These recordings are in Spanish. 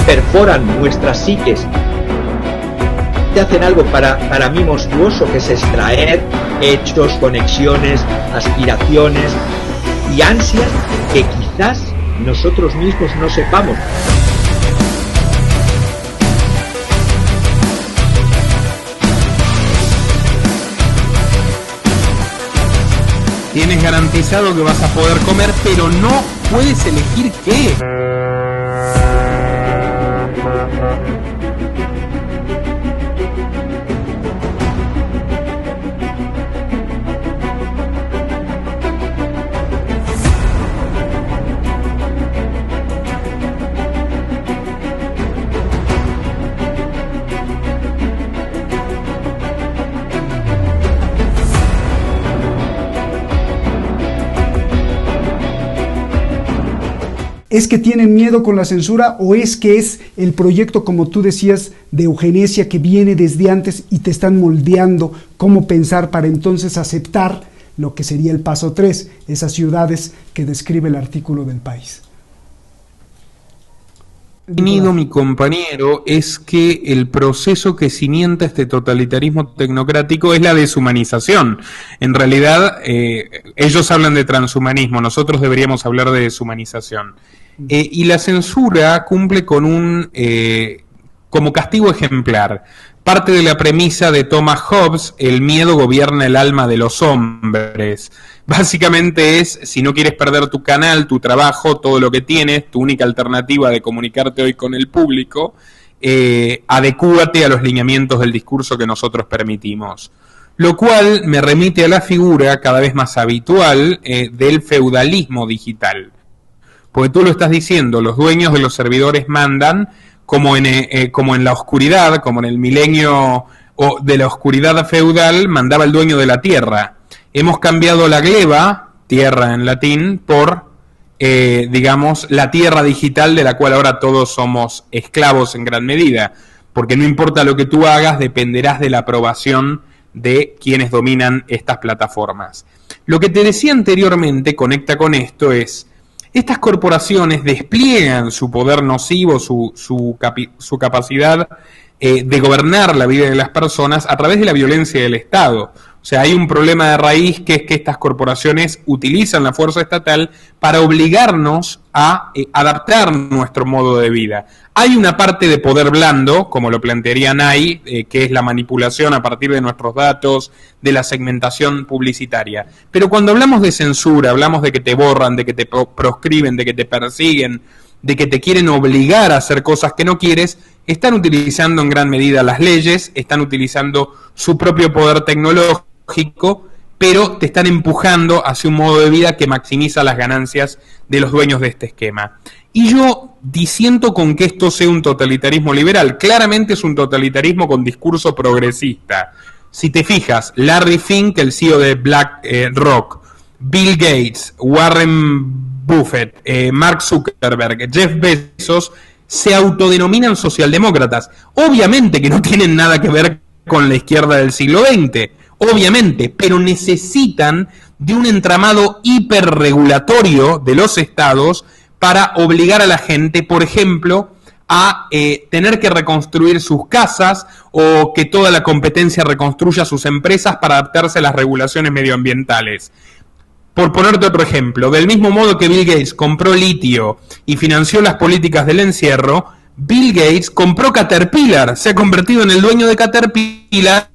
perforan nuestras psiques, hacen algo para mí monstruoso, que es extraer hechos, conexiones, aspiraciones y ansias que quizás nosotros mismos no sepamos. Tienes garantizado que vas a poder comer, pero no puedes elegir qué. ¿Es que tienen miedo con la censura o es que es el proyecto, como tú decías, de eugenesia que viene desde antes y te están moldeando cómo pensar para entonces aceptar lo que sería el paso 3, esas ciudades que describe el artículo del País? Definido mi compañero es que el proceso que cimienta este totalitarismo tecnocrático es la deshumanización. En realidad, ellos hablan de transhumanismo, nosotros deberíamos hablar de deshumanización. Y la censura cumple con como castigo ejemplar. Parte de la premisa de Thomas Hobbes, el miedo gobierna el alma de los hombres. Básicamente es, si no quieres perder tu canal, tu trabajo, todo lo que tienes, tu única alternativa de comunicarte hoy con el público, adecúate a los lineamientos del discurso que nosotros permitimos. Lo cual me remite a la figura cada vez más habitual del feudalismo digital. Porque tú lo estás diciendo, los dueños de los servidores mandan, como en la oscuridad, como en el milenio de la oscuridad feudal, mandaba el dueño de la tierra. Hemos cambiado la gleba, tierra en latín, por, digamos, la tierra digital de la cual ahora todos somos esclavos en gran medida. Porque no importa lo que tú hagas, dependerás de la aprobación de quienes dominan estas plataformas. Lo que te decía anteriormente, conecta con esto, es... Estas corporaciones despliegan su poder nocivo, su capacidad de gobernar la vida de las personas a través de la violencia del Estado. O sea, hay un problema de raíz que es que estas corporaciones utilizan la fuerza estatal para obligarnos a adaptar nuestro modo de vida. Hay una parte de poder blando, como lo plantearía Nay, que es la manipulación a partir de nuestros datos, de la segmentación publicitaria. Pero cuando hablamos de censura, hablamos de que te borran, de que te proscriben, de que te persiguen, de que te quieren obligar a hacer cosas que no quieres, están utilizando en gran medida las leyes, están utilizando su propio poder tecnológico, pero te están empujando hacia un modo de vida que maximiza las ganancias de los dueños de este esquema. Y yo disiento con que esto sea un totalitarismo liberal. Claramente es un totalitarismo con discurso progresista. Si te fijas, Larry Fink, el CEO de BlackRock, Bill Gates, Warren Buffett, Mark Zuckerberg, Jeff Bezos, se autodenominan socialdemócratas. Obviamente que no tienen nada que ver con la izquierda del siglo XX, obviamente, pero necesitan de un entramado hiperregulatorio de los estados para obligar a la gente, por ejemplo, a tener que reconstruir sus casas o que toda la competencia reconstruya sus empresas para adaptarse a las regulaciones medioambientales. Por ponerte otro ejemplo, del mismo modo que Bill Gates compró litio y financió las políticas del encierro, Bill Gates compró Caterpillar, se ha convertido en el dueño de Caterpillar,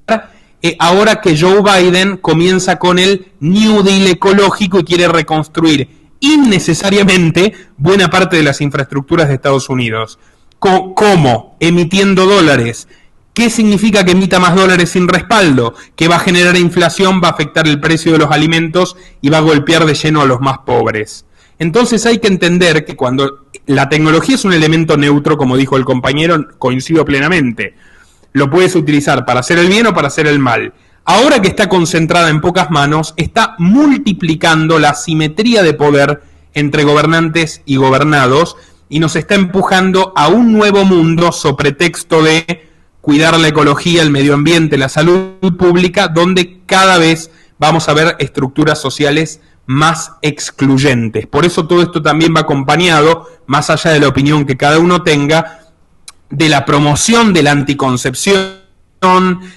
ahora que Joe Biden comienza con el New Deal ecológico y quiere reconstruir innecesariamente buena parte de las infraestructuras de Estados Unidos. ¿Cómo? Emitiendo dólares. ¿Qué significa que emita más dólares sin respaldo? Que va a generar inflación, va a afectar el precio de los alimentos y va a golpear de lleno a los más pobres. Entonces hay que entender que cuando la tecnología es un elemento neutro, como dijo el compañero, coincido plenamente. Lo puedes utilizar para hacer el bien o para hacer el mal. Ahora que está concentrada en pocas manos, está multiplicando la asimetría de poder entre gobernantes y gobernados y nos está empujando a un nuevo mundo sobre pretexto de cuidar la ecología, el medio ambiente, la salud pública, donde cada vez vamos a ver estructuras sociales más excluyentes. Por eso todo esto también va acompañado, más allá de la opinión que cada uno tenga, de la promoción de la anticoncepción,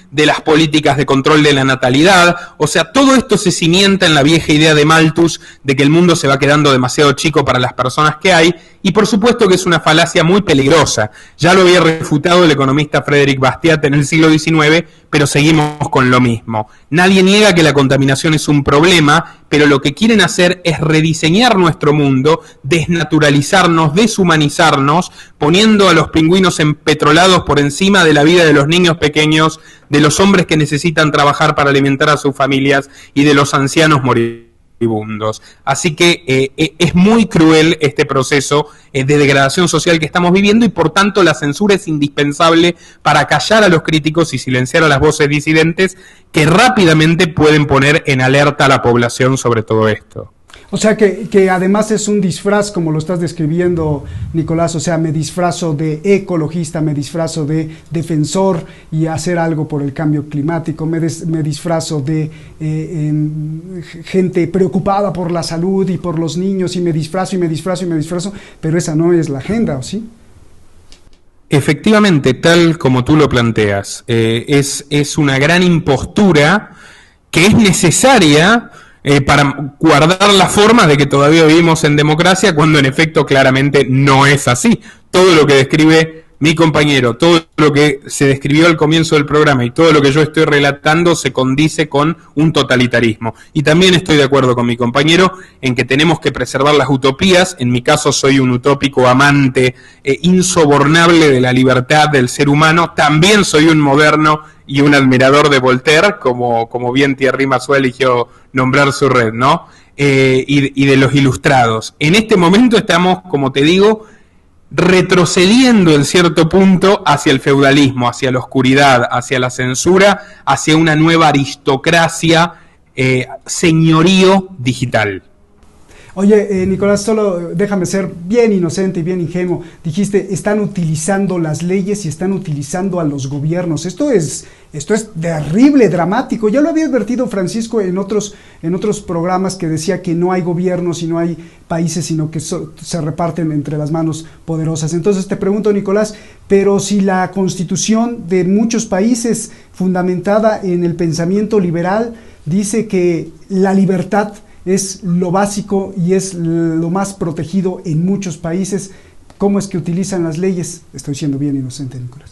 de las políticas de control de la natalidad. O sea, todo esto se cimienta en la vieja idea de Malthus de que el mundo se va quedando demasiado chico para las personas que hay, y por supuesto que es una falacia muy peligrosa. Ya lo había refutado el economista Frédéric Bastiat en el siglo XIX, pero seguimos con lo mismo. Nadie niega que la contaminación es un problema, pero lo que quieren hacer es rediseñar nuestro mundo, desnaturalizarnos, deshumanizarnos, poniendo a los pingüinos empetrolados por encima de la vida de los niños pequeños, de los hombres que necesitan trabajar para alimentar a sus familias y de los ancianos moribundos. Así que es muy cruel este proceso de degradación social que estamos viviendo, y por tanto la censura es indispensable para callar a los críticos y silenciar a las voces disidentes que rápidamente pueden poner en alerta a la población sobre todo esto. O sea que además es un disfraz, como lo estás describiendo, Nicolás. O sea, me disfrazo de ecologista, me disfrazo de defensor y hacer algo por el cambio climático, me disfrazo de gente preocupada por la salud y por los niños, y me disfrazo, pero esa no es la agenda, ¿o sí? Efectivamente, tal como tú lo planteas, es una gran impostura que es necesaria para guardar la forma de que todavía vivimos en democracia, cuando en efecto claramente no es así. Todo lo que describe mi compañero, todo lo que se describió al comienzo del programa y todo lo que yo estoy relatando se condice con un totalitarismo. Y también estoy de acuerdo con mi compañero en que tenemos que preservar las utopías. En mi caso soy un utópico amante insobornable de la libertad del ser humano. También soy un moderno y un admirador de Voltaire, como bien Thierry Massou eligió nombrar su red, ¿no? Y de los ilustrados. En este momento estamos, como te digo, retrocediendo en cierto punto hacia el feudalismo, hacia la oscuridad, hacia la censura, hacia una nueva aristocracia, señorío digital. Oye, Nicolás, solo déjame ser bien inocente y bien ingenuo. Dijiste, están utilizando las leyes y están utilizando a los gobiernos. Esto es terrible, dramático. Ya lo había advertido Francisco en otros programas, que decía que no hay gobiernos y no hay países, sino que se reparten entre las manos poderosas. Entonces te pregunto, Nicolás, pero si la constitución de muchos países, fundamentada en el pensamiento liberal, dice que la libertad es lo básico y es lo más protegido en muchos países, ¿cómo es que utilizan las leyes? Estoy siendo bien inocente, Nicolás.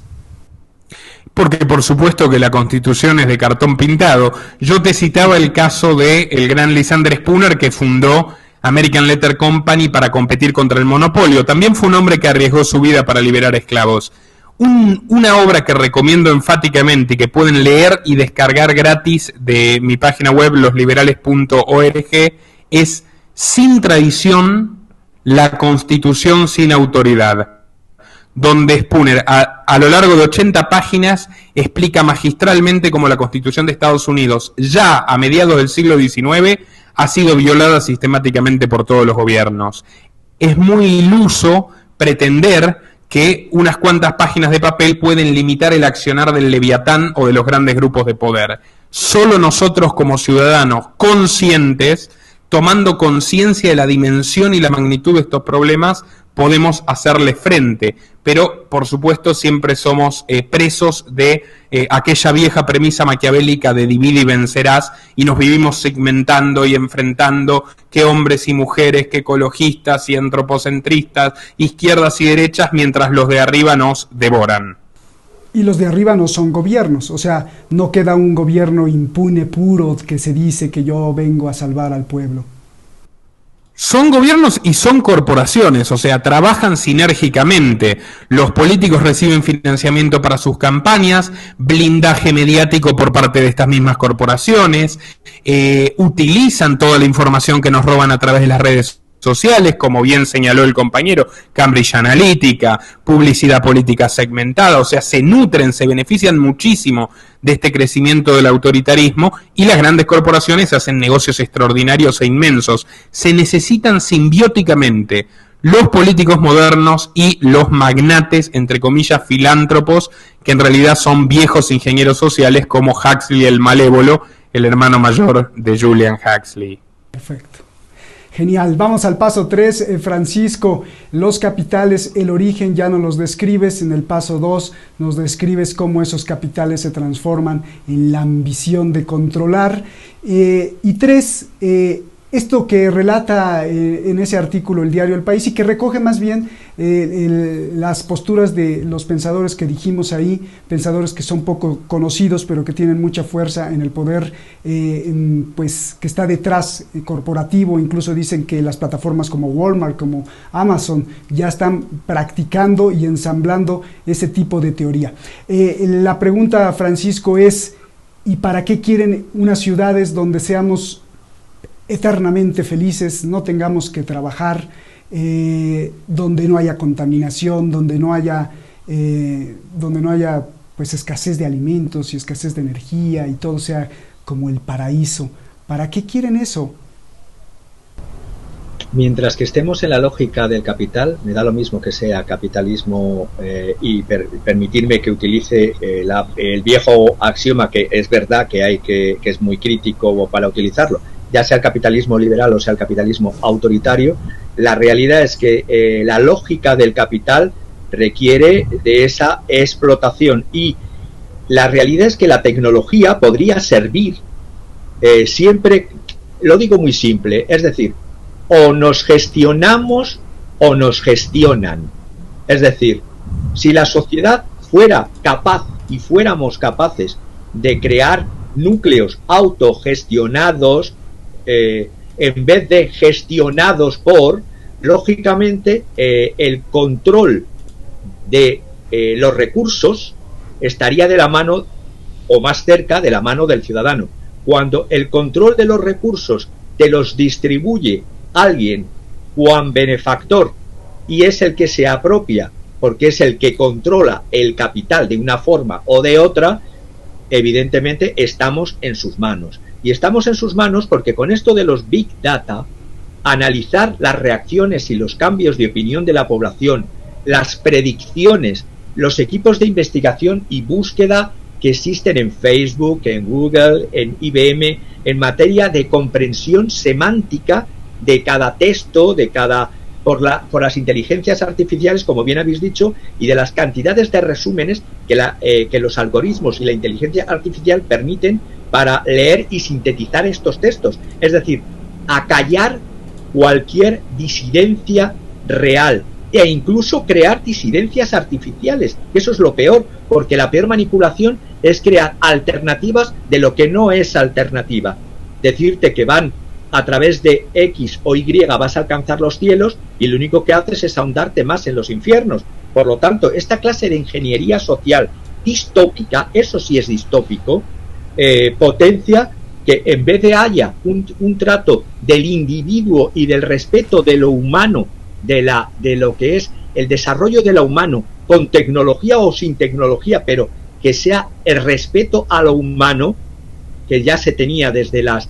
Porque por supuesto que la Constitución es de cartón pintado. Yo te citaba el caso de el gran Lysander Spooner, que fundó American Letter Company para competir contra el monopolio. También fue un hombre que arriesgó su vida para liberar esclavos. Una obra que recomiendo enfáticamente y que pueden leer y descargar gratis de mi página web losliberales.org es Sin Tradición, la Constitución sin Autoridad, donde Spooner a lo largo de 80 páginas explica magistralmente cómo la Constitución de Estados Unidos, ya a mediados del siglo XIX, ha sido violada sistemáticamente por todos los gobiernos. Es muy iluso pretender que unas cuantas páginas de papel pueden limitar el accionar del Leviatán o de los grandes grupos de poder. Solo nosotros como ciudadanos conscientes, tomando conciencia de la dimensión y la magnitud de estos problemas, podemos hacerle frente. Pero, por supuesto, siempre somos presos de aquella vieja premisa maquiavélica de divide y vencerás, y nos vivimos segmentando y enfrentando que hombres y mujeres, que ecologistas y antropocentristas, izquierdas y derechas, mientras los de arriba nos devoran. Y los de arriba no son gobiernos, o sea, no queda un gobierno impune, puro, que se dice que yo vengo a salvar al pueblo. Son gobiernos y son corporaciones, o sea, trabajan sinérgicamente. Los políticos reciben financiamiento para sus campañas, blindaje mediático por parte de estas mismas corporaciones, utilizan toda la información que nos roban a través de las redes sociales, como bien señaló el compañero, Cambridge Analytica, publicidad política segmentada, o sea, se nutren, se benefician muchísimo de este crecimiento del autoritarismo, y las grandes corporaciones hacen negocios extraordinarios e inmensos. Se necesitan simbióticamente los políticos modernos y los magnates, entre comillas, filántropos, que en realidad son viejos ingenieros sociales como Huxley el Malévolo, el hermano mayor de Julian Huxley. Perfecto. Genial, vamos al paso 3, Francisco, los capitales, el origen, ya nos los describes. En el paso 2 nos describes cómo esos capitales se transforman en la ambición de controlar. Y 3, esto que relata en ese artículo el diario El País y que recoge más bien las posturas de los pensadores que dijimos ahí, pensadores que son poco conocidos pero que tienen mucha fuerza en el poder pues que está detrás corporativo. Incluso dicen que las plataformas como Walmart, como Amazon ya están practicando y ensamblando ese tipo de teoría. La pregunta, Francisco, es ¿y para qué quieren unas ciudades donde seamos eternamente felices, no tengamos que trabajar, donde no haya contaminación, donde no haya pues escasez de alimentos y escasez de energía y todo sea como el paraíso? ¿Para qué quieren eso? Mientras que estemos en la lógica del capital, me da lo mismo que sea capitalismo y permitirme que utilice el viejo axioma que es verdad que es muy crítico para utilizarlo, ya sea el capitalismo liberal o sea el capitalismo autoritario. La realidad es que la lógica del capital requiere de esa explotación y la realidad es que la tecnología podría servir siempre, lo digo muy simple, es decir, o nos gestionamos o nos gestionan. Es decir, si la sociedad fuera capaz y fuéramos capaces de crear núcleos autogestionados en vez de gestionados por, lógicamente el control de los recursos estaría de la mano o más cerca de la mano del ciudadano. Cuando el control de los recursos te los distribuye alguien cuan benefactor y es el que se apropia porque es el que controla el capital de una forma o de otra, evidentemente estamos en sus manos. Y estamos en sus manos porque con esto de los Big Data, analizar las reacciones y los cambios de opinión de la población, las predicciones, los equipos de investigación y búsqueda que existen en Facebook, en Google, en IBM, en materia de comprensión semántica de cada texto, por las inteligencias artificiales, como bien habéis dicho, y de las cantidades de resúmenes que los algoritmos y la inteligencia artificial permiten para leer y sintetizar estos textos. Es decir, acallar cualquier disidencia real e incluso crear disidencias artificiales. Eso es lo peor, porque la peor manipulación es crear alternativas de lo que no es alternativa. Decirte que a través de X o Y vas a alcanzar los cielos y lo único que haces es ahondarte más en los infiernos. Por lo tanto, esta clase de ingeniería social distópica, eso sí es distópico, potencia que en vez de haya un trato del individuo y del respeto de lo humano, de lo que es el desarrollo de lo humano, con tecnología o sin tecnología, pero que sea el respeto a lo humano, que ya se tenía desde las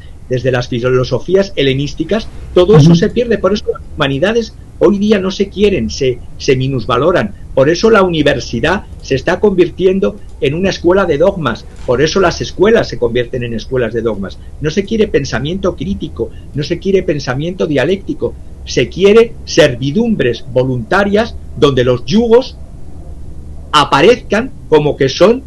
filosofías helenísticas, todo eso se pierde. Por eso las humanidades hoy día no se quieren, se minusvaloran. Por eso la universidad se está convirtiendo en una escuela de dogmas. Por eso las escuelas se convierten en escuelas de dogmas. No se quiere pensamiento crítico, no se quiere pensamiento dialéctico, se quiere servidumbres voluntarias donde los yugos aparezcan como que son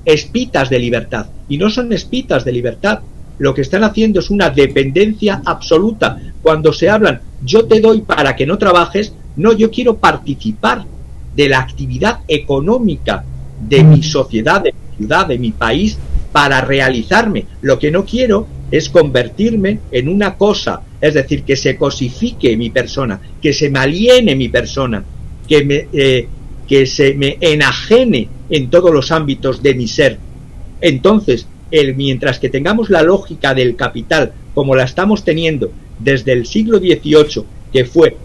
espitas de libertad. Y no son espitas de libertad. Lo que están haciendo es una dependencia absoluta. Cuando se hablan, yo te doy para que no trabajes, no, yo quiero participar de la actividad económica de mi sociedad, de mi ciudad, de mi país, para realizarme. Lo que no quiero es convertirme en una cosa, es decir, que se cosifique mi persona, que se me aliene mi persona, que se me enajene en todos los ámbitos de mi ser. Entonces, mientras que tengamos la lógica del capital como la estamos teniendo desde el siglo XVIII, que fue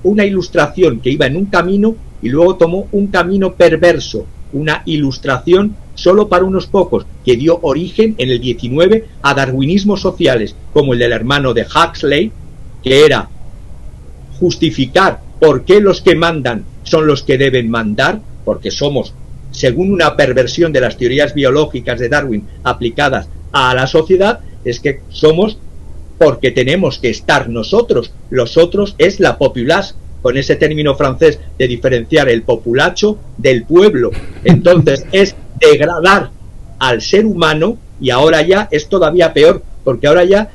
una ilustración que iba en un camino y luego tomó un camino perverso, una ilustración solo para unos pocos, que dio origen en el XIX a darwinismos sociales, como el del hermano de Huxley, que era justificar por qué los que mandan son los que deben mandar, porque somos, según una perversión de las teorías biológicas de Darwin aplicadas a la sociedad, es que somos porque tenemos que estar nosotros. Los otros es la populace, con ese término francés de diferenciar el populacho del pueblo. Entonces es degradar al ser humano, y ahora ya es todavía peor, porque ahora ya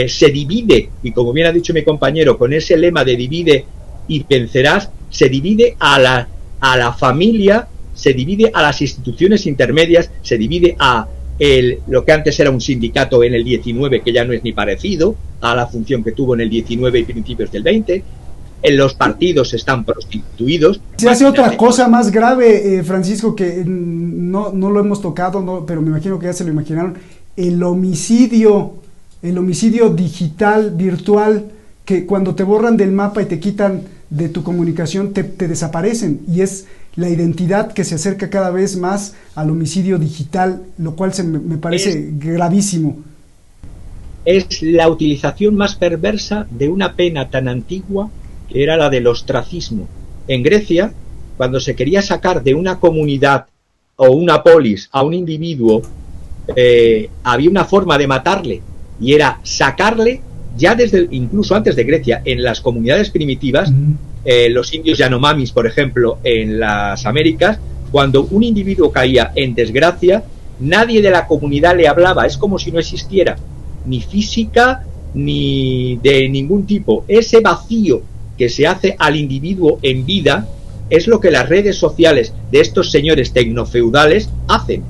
se divide, y como bien ha dicho mi compañero, con ese lema de divide y vencerás, se divide a la familia, se divide a las instituciones intermedias, se divide a lo que antes era un sindicato en el 19, que ya no es ni parecido a la función que tuvo en el 19 y principios del 20. En los partidos están prostituidos. Se hace otra cosa más grave, Francisco, que no lo hemos tocado, pero me imagino que ya se lo imaginaron, el homicidio digital, virtual, que cuando te borran del mapa y te quitan de tu comunicación, te desaparecen, y es la identidad que se acerca cada vez más al homicidio digital, lo cual me parece gravísimo. Es la utilización más perversa de una pena tan antigua, que era la del ostracismo. En Grecia, cuando se quería sacar de una comunidad o una polis a un individuo, había una forma de matarle, y era sacarle, ya incluso antes de Grecia, en las comunidades primitivas, los indios Yanomamis, por ejemplo, en las Américas, cuando un individuo caía en desgracia, nadie de la comunidad le hablaba, es como si no existiera, ni física, ni de ningún tipo. Ese vacío que se hace al individuo en vida es lo que las redes sociales de estos señores tecnofeudales hacen.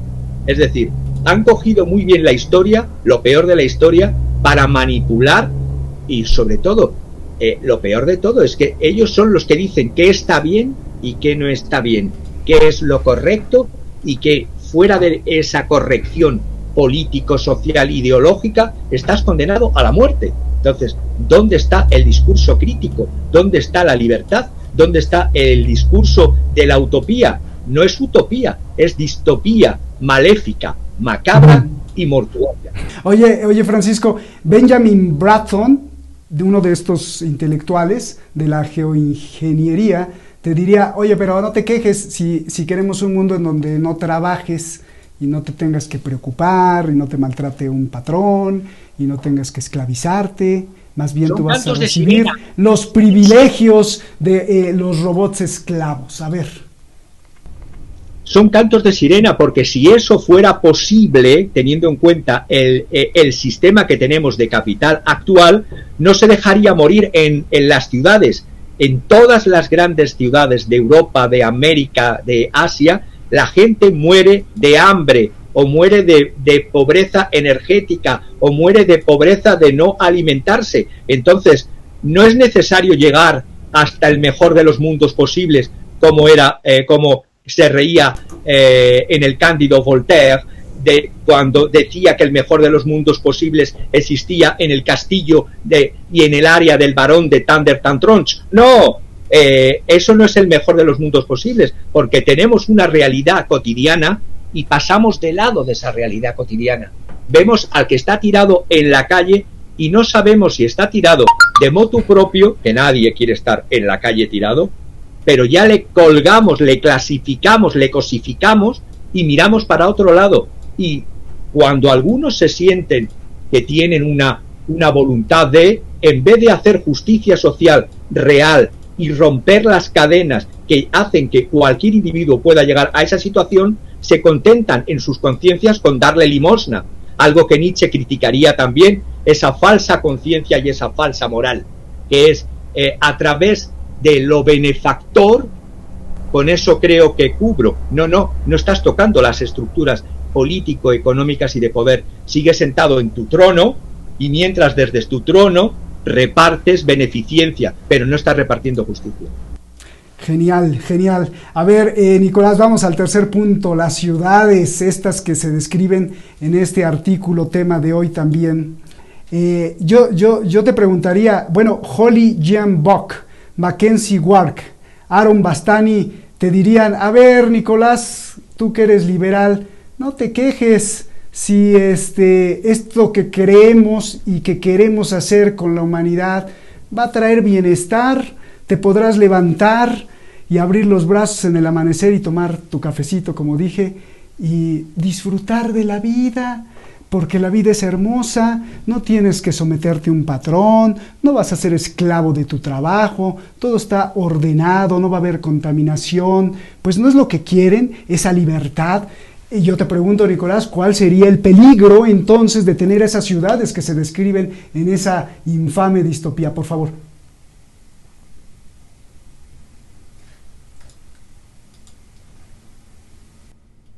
Es decir, han cogido muy bien la historia, lo peor de la historia, para manipular, y sobre todo, lo peor de todo es que ellos son los que dicen qué está bien y qué no está bien, qué es lo correcto y que fuera de esa corrección político, social, ideológica, estás condenado a la muerte. Entonces, ¿dónde está el discurso crítico? ¿Dónde está la libertad? ¿Dónde está el discurso de la utopía? No es utopía, es distopía maléfica, macabra y mortuoria. Oye, Francisco, Benjamin Bratton, de uno de estos intelectuales de la geoingeniería, te diría, oye, pero no te quejes si queremos un mundo en donde no trabajes y no te tengas que preocupar y no te maltrate un patrón y no tengas que esclavizarte, más bien tú vas a recibir los privilegios de los robots esclavos. A ver. Son cantos de sirena, porque si eso fuera posible, teniendo en cuenta el sistema que tenemos de capital actual, no se dejaría morir en las ciudades. En todas las grandes ciudades de Europa, de América, de Asia, la gente muere de hambre, o muere de pobreza energética, o muere de pobreza de no alimentarse. Entonces, no es necesario llegar hasta el mejor de los mundos posibles, como se reía en el Cándido Voltaire, cuando decía que el mejor de los mundos posibles existía en el castillo y en el área del barón de Thunder-Tantronch. No, eso no es el mejor de los mundos posibles, porque tenemos una realidad cotidiana y pasamos de lado de esa realidad cotidiana. Vemos al que está tirado en la calle y no sabemos si está tirado de motu propio, que nadie quiere estar en la calle tirado, pero ya le colgamos, le clasificamos, le cosificamos y miramos para otro lado. Y cuando algunos se sienten que tienen una voluntad en vez de hacer justicia social real y romper las cadenas que hacen que cualquier individuo pueda llegar a esa situación, se contentan en sus conciencias con darle limosna, algo que Nietzsche criticaría también, esa falsa conciencia y esa falsa moral, que es a través de lo benefactor, con eso creo que cubro. No estás tocando las estructuras político-económicas y de poder. Sigues sentado en tu trono y mientras desde tu trono repartes beneficencia, pero no estás repartiendo justicia. Genial. A ver, Nicolás, vamos al tercer punto, las ciudades, estas que se describen en este artículo, tema de hoy también. Yo te preguntaría, bueno, Holly Jean Bock, Mackenzie Wark, Aaron Bastani, te dirían, a ver, Nicolás, tú que eres liberal, no te quejes si esto que creemos y que queremos hacer con la humanidad va a traer bienestar, te podrás levantar y abrir los brazos en el amanecer y tomar tu cafecito, como dije, y disfrutar de la vida, porque la vida es hermosa, no tienes que someterte a un patrón, no vas a ser esclavo de tu trabajo, todo está ordenado, no va a haber contaminación, pues no es lo que quieren, esa libertad. Y yo te pregunto, Nicolás, ¿cuál sería el peligro entonces de tener esas ciudades que se describen en esa infame distopía? Por favor.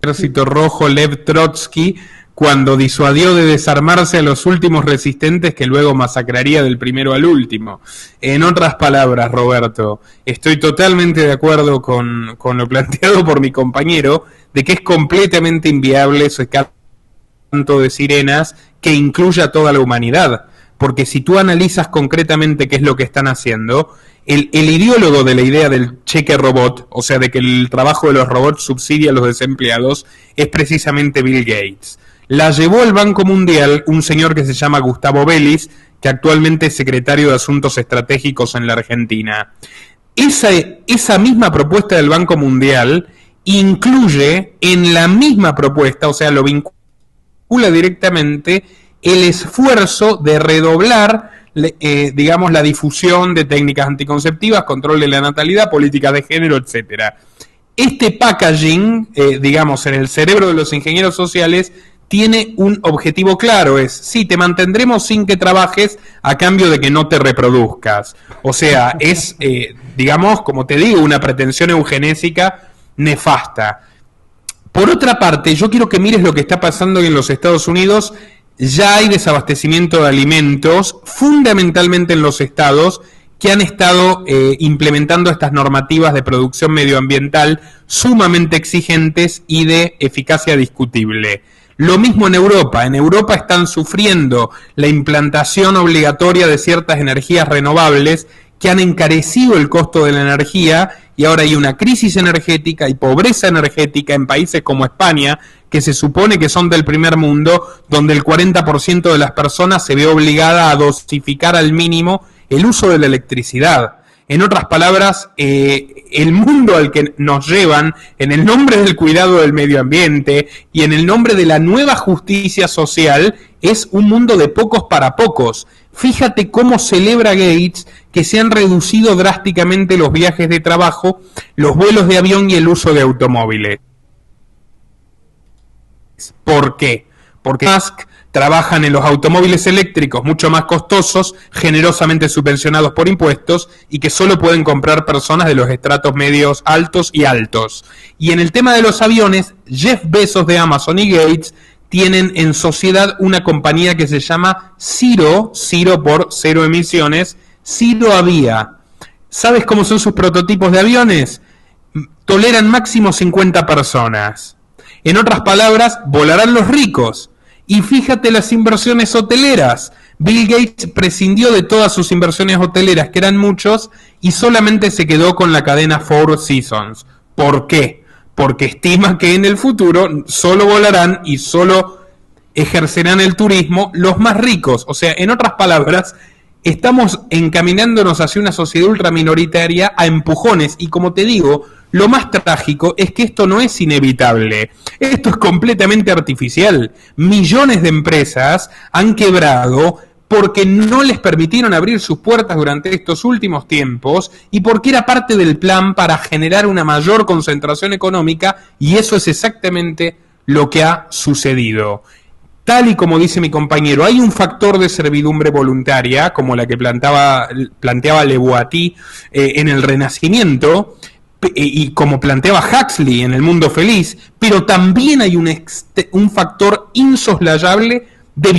Ejército Rojo Lev Trotsky, cuando disuadió de desarmarse a los últimos resistentes que luego masacraría del primero al último. En otras palabras, Roberto, estoy totalmente de acuerdo con lo planteado por mi compañero, de que es completamente inviable ese canto de sirenas que incluya a toda la humanidad. Porque si tú analizas concretamente qué es lo que están haciendo, el ideólogo de la idea del cheque robot, o sea, de que el trabajo de los robots subsidia a los desempleados, es precisamente Bill Gates. La llevó al Banco Mundial un señor que se llama Gustavo Vélez, que actualmente es secretario de Asuntos Estratégicos en la Argentina. Esa misma propuesta del Banco Mundial incluye en la misma propuesta, o sea, lo vincula directamente, el esfuerzo de redoblar, digamos, la difusión de técnicas anticonceptivas, control de la natalidad, políticas de género, etcétera. Este packaging, digamos, en el cerebro de los ingenieros sociales, tiene un objetivo claro, es, sí, te mantendremos sin que trabajes a cambio de que no te reproduzcas. O sea, es, digamos, como te digo, una pretensión eugenésica nefasta. Por otra parte, yo quiero que mires lo que está pasando en los Estados Unidos. Ya hay desabastecimiento de alimentos, fundamentalmente en los estados que han estado implementando estas normativas de producción medioambiental sumamente exigentes y de eficacia discutible. Lo mismo en Europa. En Europa están sufriendo la implantación obligatoria de ciertas energías renovables que han encarecido el costo de la energía y ahora hay una crisis energética y pobreza energética en países como España, que se supone que son del primer mundo, donde el 40% de las personas se ve obligada a dosificar al mínimo el uso de la electricidad. En otras palabras, el mundo al que nos llevan en el nombre del cuidado del medio ambiente y en el nombre de la nueva justicia social es un mundo de pocos para pocos. Fíjate cómo celebra Gates que se han reducido drásticamente los viajes de trabajo, los vuelos de avión y el uso de automóviles. ¿Por qué? Porque Musk trabajan en los automóviles eléctricos mucho más costosos, generosamente subvencionados por impuestos y que solo pueden comprar personas de los estratos medios altos y altos. Y en el tema de los aviones, Jeff Bezos de Amazon y Gates tienen en sociedad una compañía que se llama Zero por cero emisiones, Zero Avia. ¿Sabes cómo son sus prototipos de aviones? Toleran máximo 50 personas. En otras palabras, volarán los ricos. Y fíjate las inversiones hoteleras. Bill Gates prescindió de todas sus inversiones hoteleras, que eran muchos, y solamente se quedó con la cadena Four Seasons. ¿Por qué? Porque estima que en el futuro solo volarán y solo ejercerán el turismo los más ricos. O sea, en otras palabras, estamos encaminándonos hacia una sociedad ultraminoritaria a empujones. Y como te digo, lo más trágico es que esto no es inevitable. Esto es completamente artificial. Millones de empresas han quebrado porque no les permitieron abrir sus puertas durante estos últimos tiempos y porque era parte del plan para generar una mayor concentración económica, y eso es exactamente lo que ha sucedido. Tal y como dice mi compañero, hay un factor de servidumbre voluntaria, como la que planteaba Le Boétie en el Renacimiento, y como planteaba Huxley en El Mundo Feliz, pero también hay un factor insoslayable de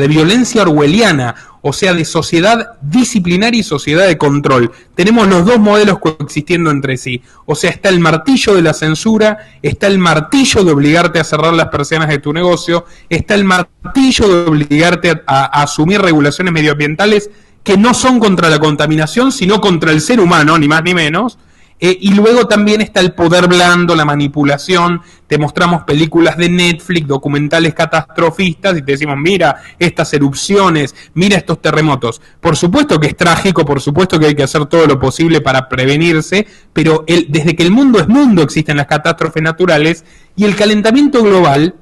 violencia orwelliana, o sea, de sociedad disciplinaria y sociedad de control. Tenemos los dos modelos coexistiendo entre sí. O sea, está el martillo de la censura, está el martillo de obligarte a cerrar las persianas de tu negocio, está el martillo de obligarte a asumir regulaciones medioambientales que no son contra la contaminación, sino contra el ser humano, ni más ni menos. Y luego también está el poder blando, la manipulación. Te mostramos películas de Netflix, documentales catastrofistas y te decimos, mira estas erupciones, mira estos terremotos. Por supuesto que es trágico, por supuesto que hay que hacer todo lo posible para prevenirse, pero desde que el mundo es mundo existen las catástrofes naturales y el calentamiento global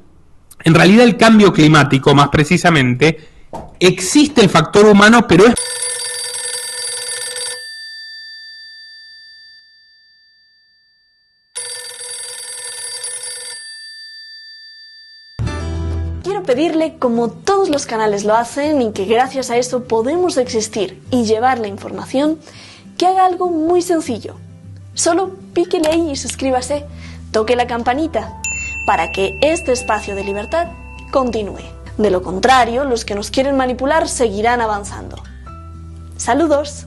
En realidad el cambio climático, más precisamente, existe el factor humano, pero es... Quiero pedirle, como todos los canales lo hacen y que gracias a eso podemos existir y llevar la información, que haga algo muy sencillo. Solo píquele ahí y suscríbase, toque la campanita, para que este espacio de libertad continúe. De lo contrario, los que nos quieren manipular seguirán avanzando. ¡Saludos!